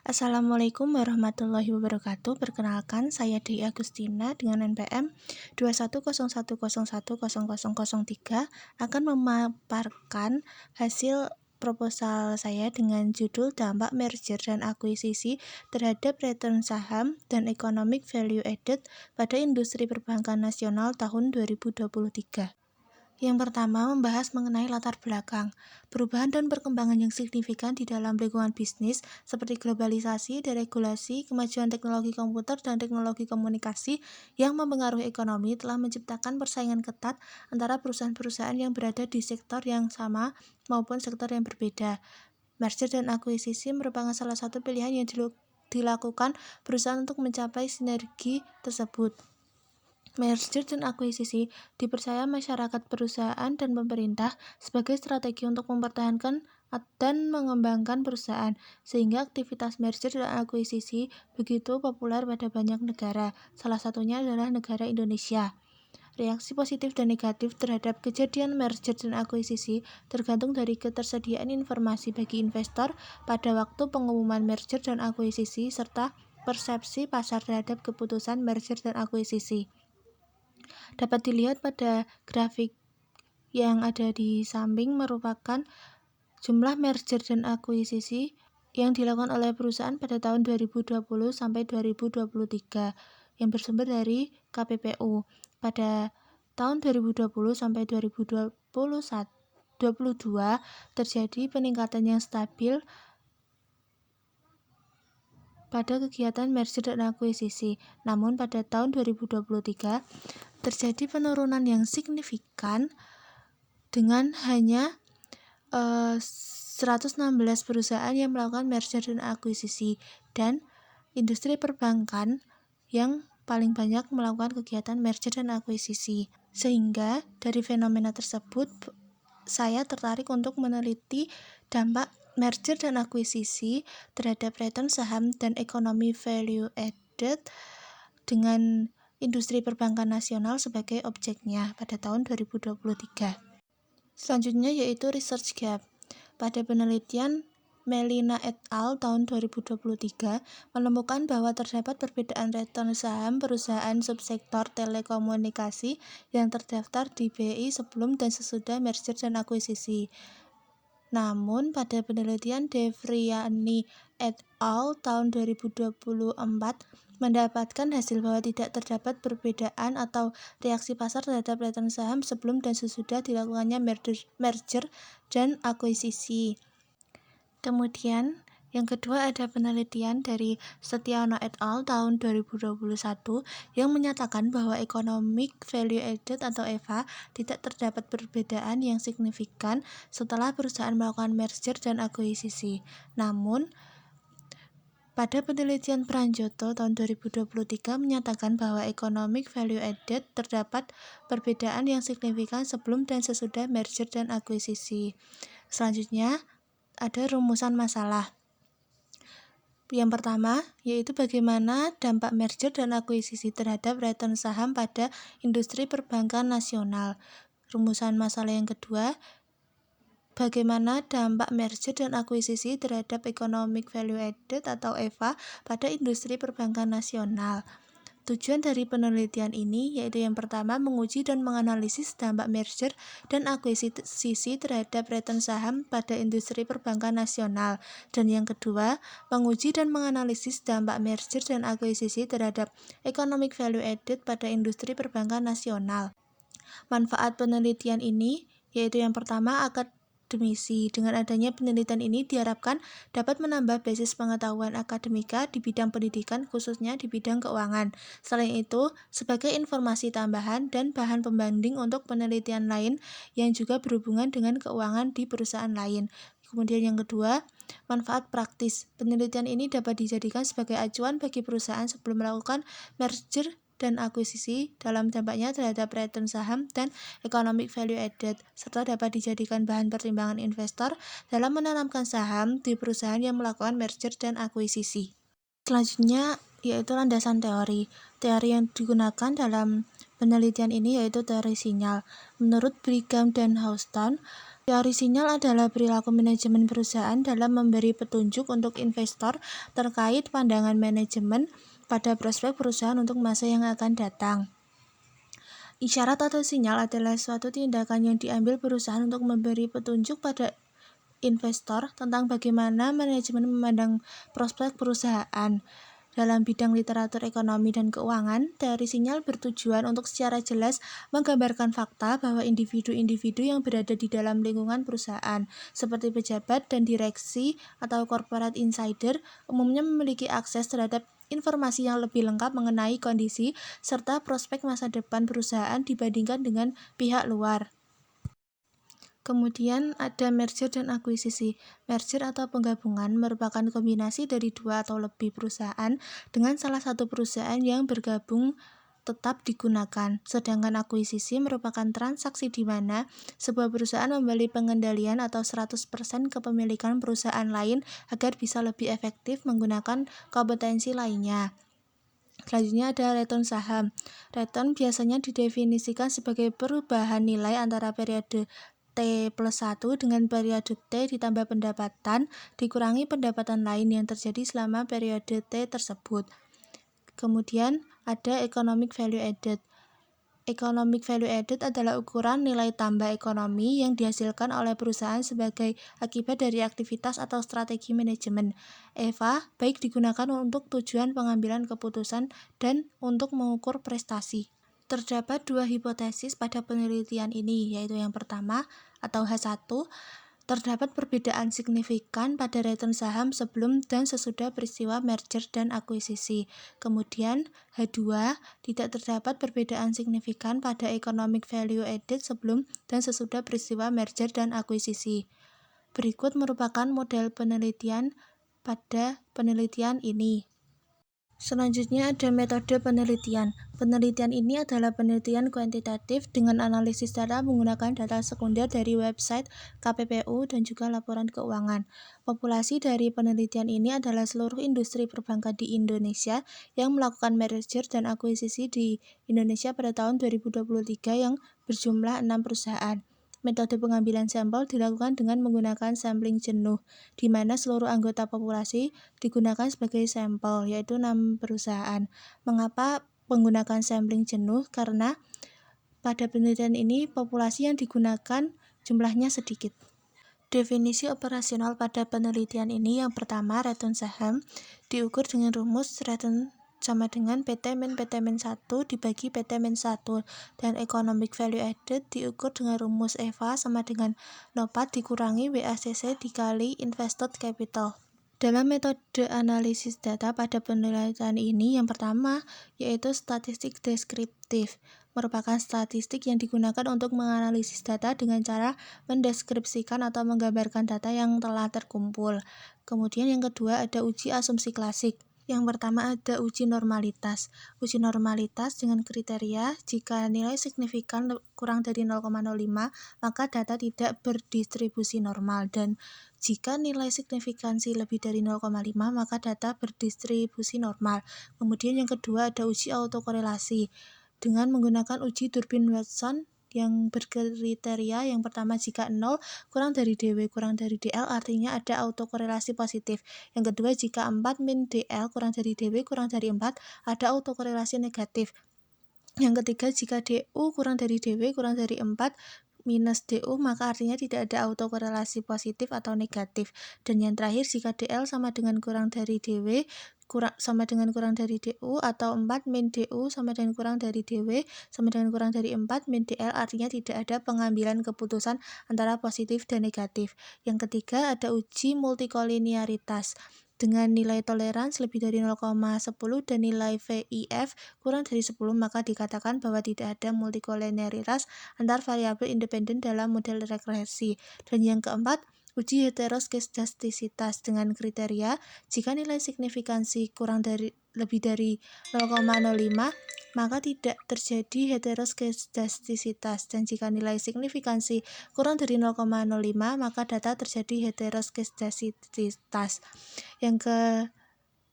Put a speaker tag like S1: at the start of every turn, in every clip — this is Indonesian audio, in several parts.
S1: Assalamualaikum warahmatullahi wabarakatuh. Perkenalkan, saya Dei Agustina dengan NPM 21010101003 akan memaparkan hasil proposal saya dengan judul Dampak Merger dan Akuisisi terhadap Return Saham dan Economic Value Added pada Industri Perbankan Nasional tahun 2023. Yang pertama, membahas mengenai latar belakang, perubahan dan perkembangan yang signifikan di dalam lingkungan bisnis seperti globalisasi, deregulasi, kemajuan teknologi komputer dan teknologi komunikasi yang mempengaruhi ekonomi telah menciptakan persaingan ketat antara perusahaan-perusahaan yang berada di sektor yang sama maupun sektor yang berbeda. Merger dan akuisisi merupakan salah satu pilihan yang dilakukan perusahaan untuk mencapai sinergi tersebut. Merger dan akuisisi dipercaya masyarakat, perusahaan, dan pemerintah sebagai strategi untuk mempertahankan dan mengembangkan perusahaan, sehingga aktivitas merger dan akuisisi begitu populer pada banyak negara, salah satunya adalah negara Indonesia. Reaksi positif dan negatif terhadap kejadian merger dan akuisisi tergantung dari ketersediaan informasi bagi investor pada waktu pengumuman merger dan akuisisi serta persepsi pasar terhadap keputusan merger dan akuisisi. Dapat dilihat pada grafik yang ada di samping merupakan jumlah merger dan akuisisi yang dilakukan oleh perusahaan pada tahun 2020 sampai 2023 yang bersumber dari KPPU. Pada tahun 2020 sampai 2022 terjadi peningkatan yang stabil pada kegiatan merger dan akuisisi. Namun pada tahun 2023 terjadi penurunan yang signifikan dengan hanya 116 perusahaan yang melakukan merger dan akuisisi dan industri perbankan yang paling banyak melakukan kegiatan merger dan akuisisi. Sehingga dari fenomena tersebut saya tertarik untuk meneliti dampak merger dan akuisisi terhadap return saham dan ekonomi value added dengan industri perbankan nasional sebagai objeknya pada tahun 2023. Selanjutnya yaitu research gap. Pada penelitian Melina et al. Tahun 2023 menemukan bahwa terdapat perbedaan return saham perusahaan subsektor telekomunikasi yang terdaftar di BI sebelum dan sesudah merger dan akuisisi. Namun pada penelitian Devriani et al. Tahun 2024 mendapatkan hasil bahwa tidak terdapat perbedaan atau reaksi pasar terhadap return saham sebelum dan sesudah dilakukannya merger dan akuisisi. Kemudian yang kedua ada penelitian dari Setiawana et al. Tahun 2021 yang menyatakan bahwa economic value added atau EVA tidak terdapat perbedaan yang signifikan setelah perusahaan melakukan merger dan akuisisi. Namun pada penelitian Pranjoto tahun 2023 menyatakan bahwa economic value added terdapat perbedaan yang signifikan sebelum dan sesudah merger dan akuisisi. Selanjutnya ada rumusan masalah. Yang pertama yaitu bagaimana dampak merger dan akuisisi terhadap return saham pada industri perbankan nasional. Rumusan masalah yang kedua, bagaimana dampak merger dan akuisisi terhadap economic value added atau EVA pada industri perbankan nasional. Tujuan dari penelitian ini yaitu yang pertama menguji dan menganalisis dampak merger dan akuisisi terhadap return saham pada industri perbankan nasional, dan yang kedua menguji dan menganalisis dampak merger dan akuisisi terhadap economic value added pada industri perbankan nasional. Manfaat penelitian ini yaitu yang pertama akademisi. Dengan adanya penelitian ini diharapkan dapat menambah basis pengetahuan akademika di bidang pendidikan khususnya di bidang keuangan. Selain itu, sebagai informasi tambahan dan bahan pembanding untuk penelitian lain yang juga berhubungan dengan keuangan di perusahaan lain. Kemudian yang kedua, manfaat praktis. Penelitian ini dapat dijadikan sebagai acuan bagi perusahaan sebelum melakukan merger dan akuisisi dalam dampaknya terhadap return saham dan economic value added, serta dapat dijadikan bahan pertimbangan investor dalam menanamkan saham di perusahaan yang melakukan merger dan akuisisi. Selanjutnya yaitu landasan teori. Teori yang digunakan dalam penelitian ini yaitu teori sinyal. Menurut Brigham dan Houston, Teori sinyal adalah perilaku manajemen perusahaan dalam memberi petunjuk untuk investor terkait pandangan manajemen pada prospek perusahaan untuk masa yang akan datang. Isyarat atau sinyal adalah suatu tindakan yang diambil perusahaan untuk memberi petunjuk pada investor tentang bagaimana manajemen memandang prospek perusahaan. Dalam bidang literatur ekonomi dan keuangan, teori sinyal bertujuan untuk secara jelas menggambarkan fakta bahwa individu-individu yang berada di dalam lingkungan perusahaan, seperti pejabat dan direksi atau corporate insider, umumnya memiliki akses terhadap informasi yang lebih lengkap mengenai kondisi serta prospek masa depan perusahaan dibandingkan dengan pihak luar. Kemudian ada merger dan akuisisi. Merger atau penggabungan merupakan kombinasi dari dua atau lebih perusahaan dengan salah satu perusahaan yang bergabung tetap digunakan. Sedangkan akuisisi merupakan transaksi di mana sebuah perusahaan membeli pengendalian atau 100% kepemilikan perusahaan lain agar bisa lebih efektif menggunakan kompetensi lainnya. Selanjutnya ada return saham. Return biasanya didefinisikan sebagai perubahan nilai antara periode T+1 dengan periode T ditambah pendapatan dikurangi pendapatan lain yang terjadi selama periode T tersebut. Kemudian ada economic value added. Economic value added adalah ukuran nilai tambah ekonomi yang dihasilkan oleh perusahaan sebagai akibat dari aktivitas atau strategi manajemen. EVA baik digunakan untuk tujuan pengambilan keputusan dan untuk mengukur prestasi. Terdapat dua hipotesis pada penelitian ini, yaitu yang pertama atau H1, terdapat perbedaan signifikan pada return saham sebelum dan sesudah peristiwa merger dan akuisisi. Kemudian H2, tidak terdapat perbedaan signifikan pada economic value added sebelum dan sesudah peristiwa merger dan akuisisi. Berikut merupakan model penelitian pada penelitian ini. Selanjutnya ada metode penelitian. Penelitian ini adalah penelitian kuantitatif dengan analisis data menggunakan data sekunder dari website KPPU dan juga laporan keuangan. Populasi dari penelitian ini adalah seluruh industri perbankan di Indonesia yang melakukan merger dan akuisisi di Indonesia pada tahun 2023 yang berjumlah 6 perusahaan. Metode pengambilan sampel dilakukan dengan menggunakan sampling jenuh, di mana seluruh anggota populasi digunakan sebagai sampel, yaitu 6 perusahaan. Mengapa menggunakan sampling jenuh? Karena pada penelitian ini populasi yang digunakan jumlahnya sedikit. Definisi operasional pada penelitian ini yang pertama, return saham diukur dengan rumus return sama dengan PT-1 dibagi PT-1 dan economic value added diukur dengan rumus EVA sama dengan NOPAT dikurangi WACC dikali invested capital. Dalam metode analisis data pada penelitian ini yang pertama yaitu statistik deskriptif, merupakan statistik yang digunakan untuk menganalisis data dengan cara mendeskripsikan atau menggambarkan data yang telah terkumpul. Kemudian yang kedua ada uji asumsi klasik. Yang pertama ada uji normalitas. Uji normalitas dengan kriteria jika nilai signifikan kurang dari 0,05 maka data tidak berdistribusi normal, dan jika nilai signifikansi lebih dari 0,5 maka data berdistribusi normal. Kemudian yang kedua ada uji autokorelasi dengan menggunakan uji turbin Watson yang berkriteria yang pertama jika 0 kurang dari DW kurang dari DL artinya ada autokorelasi positif. Yang kedua jika 4 min DL kurang dari DW kurang dari 4 ada autokorelasi negatif. Yang ketiga jika DU kurang dari DW kurang dari 4 minus DU maka artinya tidak ada autokorelasi positif atau negatif. Dan yang terakhir jika DL sama dengan kurang dari DW sama dengan kurang dari DU atau 4 min DU sama dengan kurang dari DW sama dengan kurang dari 4 min DL artinya tidak ada pengambilan keputusan antara positif dan negatif. Yang ketiga ada uji multikolinearitas dengan nilai toleransi lebih dari 0,10 dan nilai VIF kurang dari 10 maka dikatakan bahwa tidak ada multikolinearitas antar variabel independen dalam model regresi. Dan yang keempat uji heteroskedastisitas dengan kriteria jika nilai signifikansi lebih dari 0,05 maka tidak terjadi heteroskedastisitas, dan jika nilai signifikansi kurang dari 0,05 maka data terjadi heteroskedastisitas.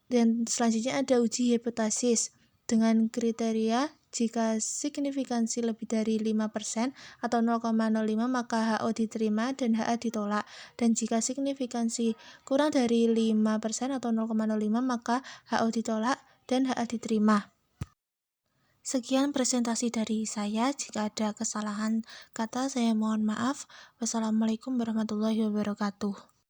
S1: Dan selanjutnya ada uji hipotesis dengan kriteria Jika signifikansi lebih dari 5% atau 0,05 maka HO diterima dan HA ditolak. Dan jika signifikansi kurang dari 5% atau 0,05 maka HO ditolak dan HA diterima. Sekian presentasi dari saya. Jika ada kesalahan kata, saya mohon maaf. Wassalamualaikum warahmatullahi wabarakatuh.